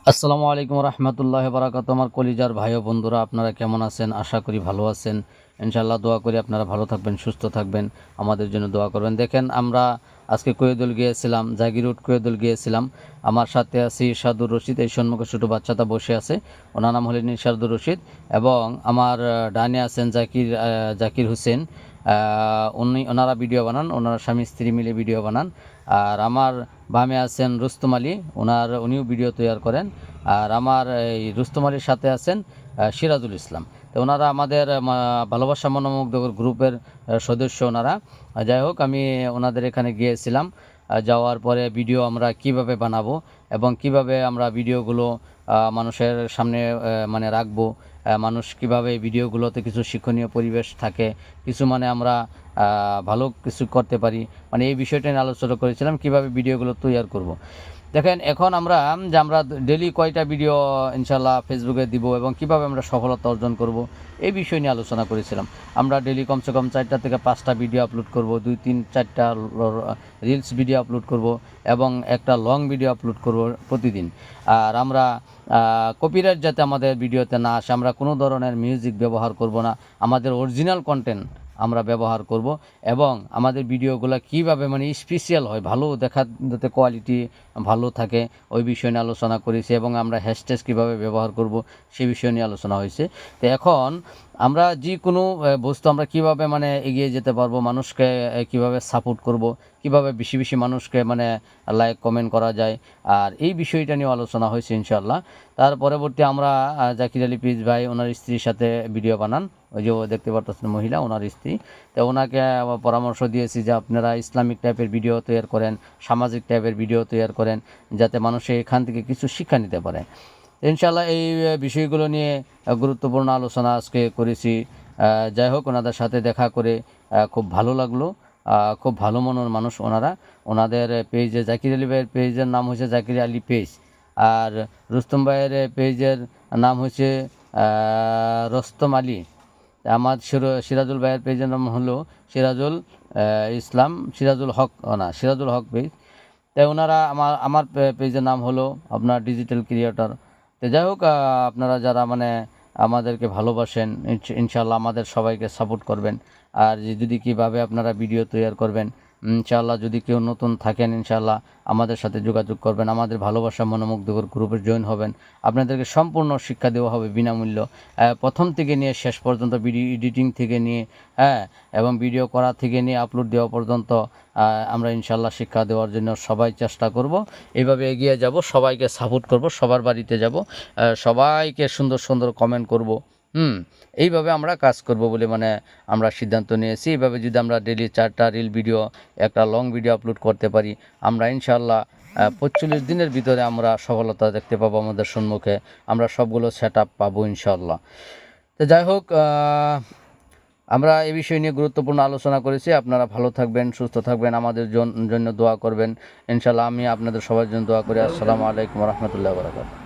আসসালামু আলাইকুম রহমতুল্লাহ বারাকাত। আমার কলিজার ভাই ও বন্ধুরা, আপনারা কেমন আছেন? আশা করি ভালো আছেন। ইনশাআল্লাহ দোয়া করি আপনারা ভালো থাকবেন, সুস্থ থাকবেন, আমাদের জন্য দোয়া করবেন। দেখেন, আমরা আজকে কোয়েদুল গিয়েছিলাম, জাগিরুট কোয়েদুল গিয়েছিলাম। আমার সাথে আছি ইরশাদুর রশিদ, এই সম্মুখে ছোটো বাচ্চাটা বসে আছে, ওনার নাম হলেন ইরশাদুর রশিদ। এবং আমার ডানে আছেন জাকির হোসেন। ওনারা ভিডিও বানান, ওনারা স্বামী স্ত্রী মিলে ভিডিও বানান। আর আমার বামে আছেন রুস্তম আলী, উনিও ভিডিও তৈরি করেন। আর আমার এই রুস্তম আলীর সাথে আছেন সিরাজুল ইসলাম। তো ওনারা আমাদের ভালোবাসা মনোমুগ্ধকর গ্রুপের সদস্য ওনারা। যাই হোক, আমি ওনাদের এখানে গিয়েছিলাম। যাওয়ার পরে ভিডিও আমরা কিভাবে বানাবো এবং কিভাবে আমরা ভিডিওগুলো মানুষের সামনে মানে রাখবো, মানুষ কিভাবে এই ভিডিওগুলোতে কিছু শিক্ষণীয় পরিবেশ থাকে, কিছু মানে আমরা ভালো কিছু করতে পারি, মানে এই বিষয়টা নিয়ে আলোচনা করেছিলাম কিভাবে ভিডিওগুলো তৈরি করব। দেখেন, এখন আমরা ডেলি কয়টা ভিডিও ইনশাল্লাহ ফেসবুকে দিব এবং কিভাবে আমরা সফলতা অর্জন করব, এই বিষয় নিয়ে আলোচনা করেছিলাম। আমরা ডেলি কমসে কম 4টা থেকে 5টা ভিডিও আপলোড করব, 2-3-4টা রিলস ভিডিও আপলোড করব এবং একটা লং ভিডিও আপলোড করব প্রতিদিন। আর আমরা কপিরাইট যাতে আমাদের ভিডিওতে না আসে, আমরা কোনো ধরনের মিউজিক ব্যবহার করব না, আমাদের অরিজিনাল কন্টেন্ট আমরা ব্যবহার করব। এবং আমাদের ভিডিওগুলো কিভাবে মানে স্পেশাল হয়, ভালো দেখা, যাতে কোয়ালিটি ভালো থাকে, ওই বিষয় নিয়ে আলোচনা করেছি। এবং আমরা হ্যাশট্যাগ কীভাবে ব্যবহার করব সেই বিষয় নিয়ে আলোচনা হয়েছে। তো এখন আমরা যে কোনো বস্তু আমরা কিভাবে মানে এগিয়ে যেতে পারবো, মানুষকে কিভাবে সাপোর্ট করব, কিভাবে বেশি বেশি মানুষকে মানে লাইক কমেন্ট করা যায়, আর এই বিষয়টা নিয়ে আলোচনা হয়েছে ইনশাআল্লাহ। তার পরবর্তী আমরা জাকির আলী পিস ভাই ওনার স্ত্রীর সাথে ভিডিও বানান, ওই যে দেখতে পারতেছেন মহিলা, ওনার স্ত্রী। তো ওনাকে পরামর্শ দিয়েছি যে আপনারা ইসলামিক টাইপের ভিডিও তৈরি করেন, সামাজিক টাইপের ভিডিও তৈরি করেন, যাতে মানুষ এখান থেকে কিছু শিক্ষা নিতে পারে। ইনশাআল্লাহ এই বিষয়গুলো নিয়ে গুরুত্বপূর্ণ আলোচনা আজকে করেছি। যাই হোক, ওনাদের সাথে দেখা করে খুব ভালো লাগলো। খুব ভালো মনের মানুষ ওনারা। ওনাদের পেজে, জাকির আলী ভাইয়ের পেজের নাম হচ্ছে জাকির আলী পেজ, আর রুস্তম ভাইয়ের পেজের নাম হচ্ছে রস্তম আলী। আমার সিরাজুল ভাইয়ের পেজের নাম হলো সিরাজুল ইসলাম, সিরাজুল হক, না সিরাজুল হক পেজ। তাই ওনারা আমার পেজের নাম হলো আপনার ডিজিটাল ক্রিয়েটর। তো যাই হোক, আপনারা যারা মানে আমাদেরকে ভালোবাসেন, ইনশাআল্লাহ আমাদের সবাইকে সাপোর্ট করবেন। আর যদি কীভাবে আপনারা ভিডিও তৈরি করবেন, ইনশাআল্লাহ যদি কেউ নতুন থাকেন ইনশাআল্লাহ আমাদের সাথে যোগাযোগ করবেন, আমাদের ভালোবাসা মনোমুগ্ধকর গ্রুপে জয়েন হবেন। আপনাদেরকে সম্পূর্ণ শিক্ষা দেওয়া হবে বিনামূল্য, প্রথম থেকে নিয়ে শেষ পর্যন্ত, ভিডিও এডিটিং থেকে নিয়ে, হ্যাঁ, এবং ভিডিও করা থেকে নিয়ে আপলোড দেওয়া পর্যন্ত আমরা ইনশাআল্লাহ শিক্ষা দেওয়ার জন্য সবাই চেষ্টা করব। এইভাবে এগিয়ে যাব, সবাইকে সাপোর্ট করব, সবার বাড়িতে যাব, সবাইকে সুন্দর সুন্দর কমেন্ট করব। এইভাবে আমরা কাজ করব বলে মানে আমরা সিদ্ধান্ত নিয়েছি। এইভাবে যদি আমরা ডেলি 4টা রিল ভিডিও, একটা লং ভিডিও আপলোড করতে পারি, আমরা ইনশাআল্লাহ 45 দিনের ভিতরে আমরা সফলতা দেখতে পাবো আমাদের সম্মুখে, আমরা সবগুলো সেট আপ পাবো ইনশাআল্লাহ। তো যাই হোক, আমরা এই বিষয় নিয়ে গুরুত্বপূর্ণ আলোচনা করেছি। আপনারা ভালো থাকবেন, সুস্থ থাকবেন, আমাদের জন্য দোয়া করবেন ইনশাআল্লাহ। আমি আপনাদের সবার জন্য দোয়া করি। আসসালামু আলাইকুম রহমতুল্লাহ বারাকাতুহু।